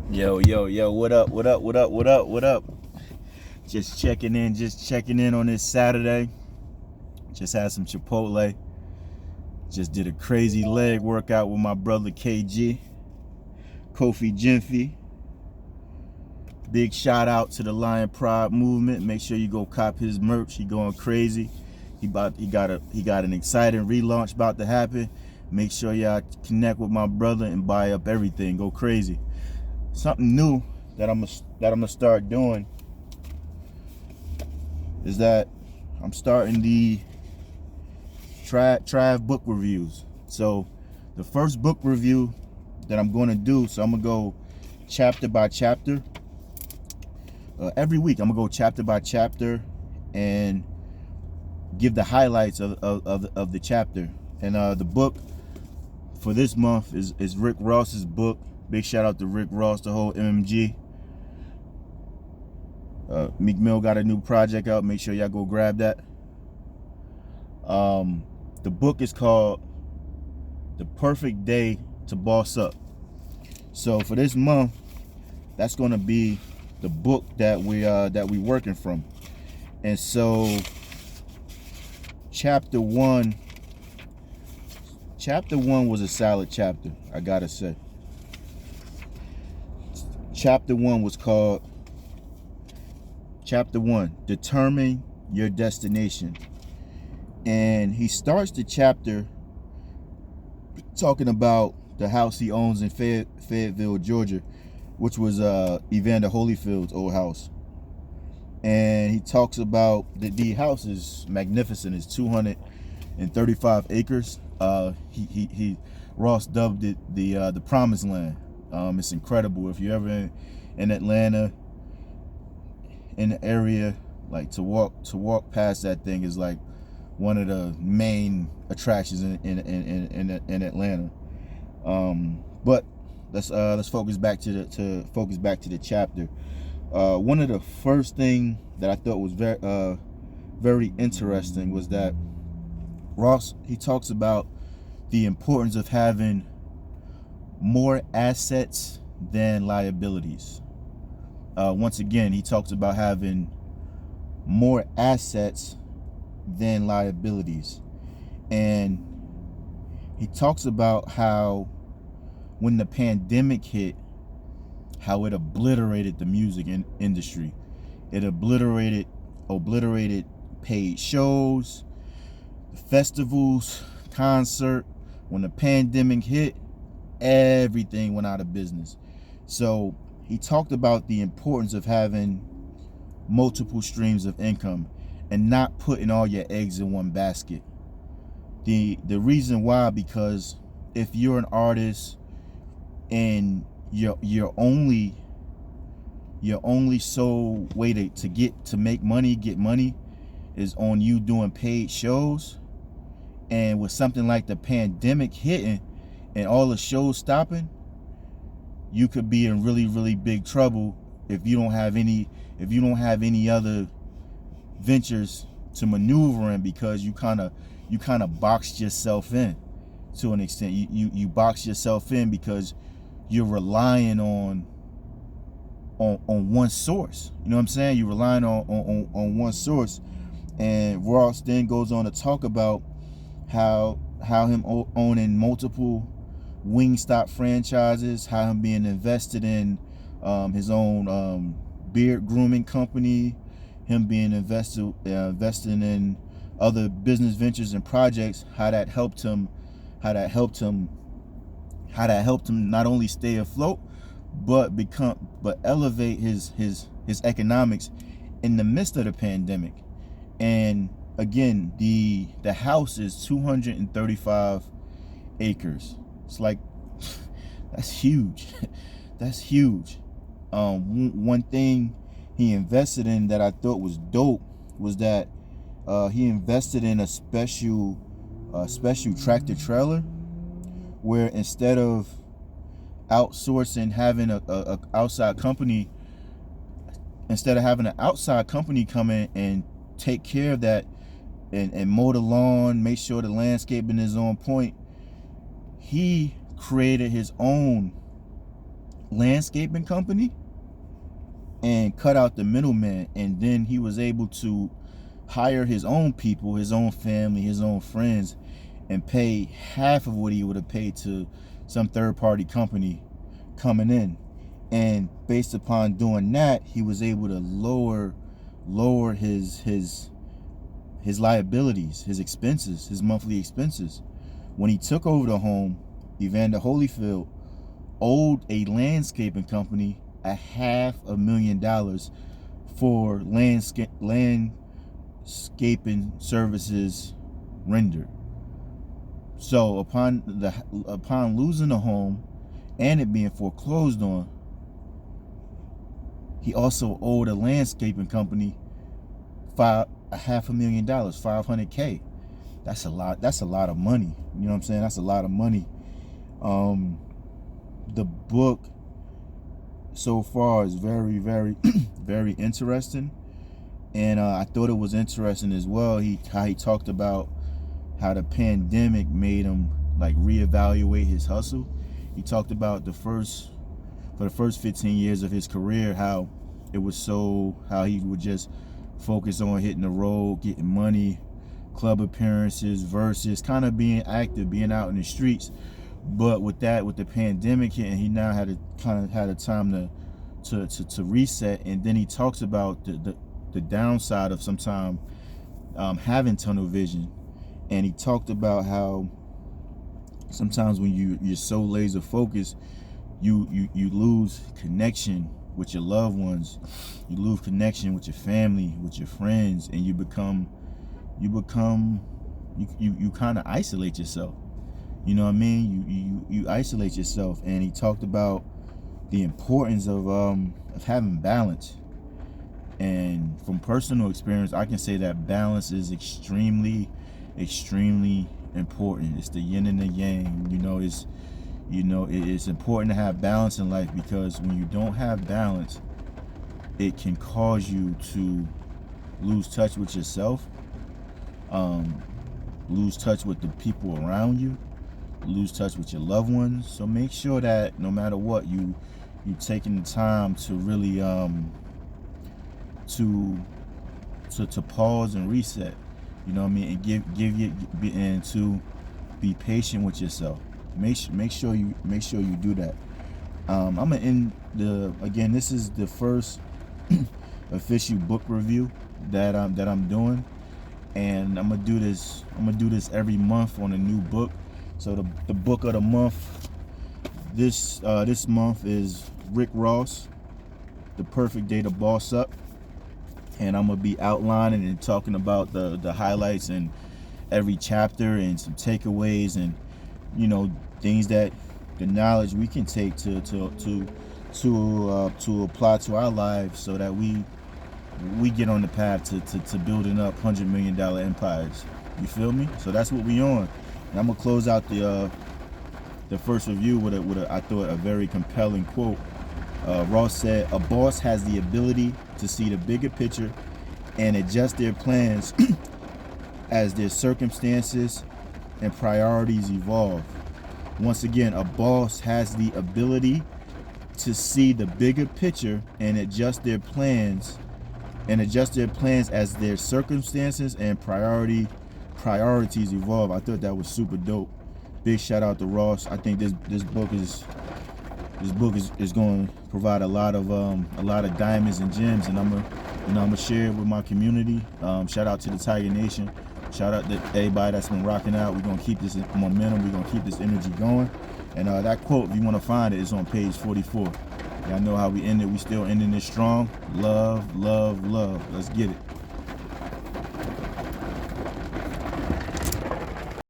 Yo, what up, what up? Just checking in on this Saturday. Just had some Chipotle. Just did a crazy leg workout with my brother KG, Kofi Jimphy. Big shout out to the Lion Pride movement. Make sure you go cop his merch. He going crazy. He got an exciting relaunch about to happen. Make sure y'all connect with my brother and buy up everything. Go crazy. Something new that I'm gonna start doing is that I'm starting the Trav book reviews. So the first book review that I'm going to do, so I'm gonna go chapter by chapter. Every week I'm gonna go chapter by chapter and give the highlights of the chapter. And the book for this month is Rick Ross's book. Big shout out to Rick Ross, the whole MMG. Meek Mill got a new project out. Make sure y'all go grab that. The book is called The Perfect Day to Boss Up. So for this month, that's gonna be the book that we working from. And so chapter one was a solid chapter, I gotta say. Chapter 1 was called Chapter 1, Determine Your Destination. And he starts the chapter talking about the house he owns in Fayetteville, Georgia, which was Evander Holyfield's old house. And he talks about the house is magnificent. It's 235 acres. Ross dubbed it the Promised Land. It's incredible. If you're ever in Atlanta, in the area, like to walk past that thing is like one of the main attractions in Atlanta. But let's focus back to the chapter. One of the first thing that I thought was very interesting was that Ross, he talks about the importance of having more assets than liabilities. Once again, he talks about having more assets than liabilities. And he talks about how when the pandemic hit, how it obliterated the music industry. It obliterated paid shows, festivals, concert. When the pandemic hit, everything went out of business. So he talked about the importance of having multiple streams of income and not putting all your eggs in one basket. The reason why, because if you're an artist and your only sole way to make money is on you doing paid shows, and with something like the pandemic hitting and all the shows stopping, you could be in really big trouble if you don't have any other ventures to maneuver in, because you kind of boxed yourself in to an extent. You box yourself in because you're relying on one source. You know what I'm saying? You're relying on one source. And Ross then goes on to talk about how him owning multiple Wingstop franchises, how him being invested in his own beard grooming company, him being investing in other business ventures and projects, how that helped him not only stay afloat, but elevate his economics in the midst of the pandemic. And again, the house is 235 acres. It's like, that's huge. That's huge. One thing he invested in that I thought was dope was that he invested in a special tractor trailer, where instead of outsourcing, having a outside company, instead of having an outside company come in and take care of that and mow the lawn, make sure the landscaping is on point, he created his own landscaping company and cut out the middleman, and then he was able to hire his own people, his own family, his own friends, and pay half of what he would have paid to some third-party company coming in. And based upon doing that, he was able to lower his liabilities, his expenses, his monthly expenses. When he took over the home, Evander Holyfield owed a landscaping company $500,000 for landscaping services rendered. So upon losing the home and it being foreclosed on, he also owed a landscaping company $500,000, $500K. That's a lot. That's a lot of money. You know what I'm saying? That's a lot of money. The book so far is very, very, very interesting, and I thought it was interesting as well. How he talked about how the pandemic made him like reevaluate his hustle. He talked about for the first 15 years of his career, how he would just focus on hitting the road, getting money, club appearances, versus kind of being active, being out in the streets. But with the pandemic hitting, he now had a time to reset. And then he talks about the downside of sometimes having tunnel vision. And he talked about how sometimes when you're so laser focused, you lose connection with your loved ones, you lose connection with your family, with your friends, and you kind of isolate yourself. You know what I mean? You isolate yourself. And he talked about the importance of having balance. And from personal experience, I can say that balance is extremely, extremely important. It's the yin and the yang. It's important to have balance in life, because when you don't have balance, it can cause you to lose touch with yourself, lose touch with the people around you, lose touch with your loved ones. So make sure that no matter what, you taking the time to really to pause and reset. You know what I mean? And to be patient with yourself. Make sure you do that. I'm gonna end again. This is the first official book review that I'm doing, and I'm gonna do this every month on a new book. So the book of the month this month is Rick Ross, The Perfect Day to Boss Up, and I'm gonna be outlining and talking about the highlights in every chapter and some takeaways, and things that the knowledge we can take to apply to our lives, so that we get on the path to building up $100 million empires. You feel me? So that's what we on. And I'm gonna close out the first review with I thought a very compelling quote. Ross said, "A boss has the ability to see the bigger picture and adjust their plans as their circumstances and priorities evolve." Once again, a boss has the ability to see the bigger picture and adjust their plans as their circumstances and priorities evolve. I thought that was super dope. Big shout out to Ross. I think this book is going to provide a lot of diamonds and gems, and I'm gonna share it with my community. Shout out to the Tiger Nation. Shout out to everybody that's been rocking out. We're gonna keep this momentum. We're gonna keep this energy going. And that quote, if you want to find it, is on page 44. Y'all know how we end it. We still ending it strong. Love, love, love. Let's get it.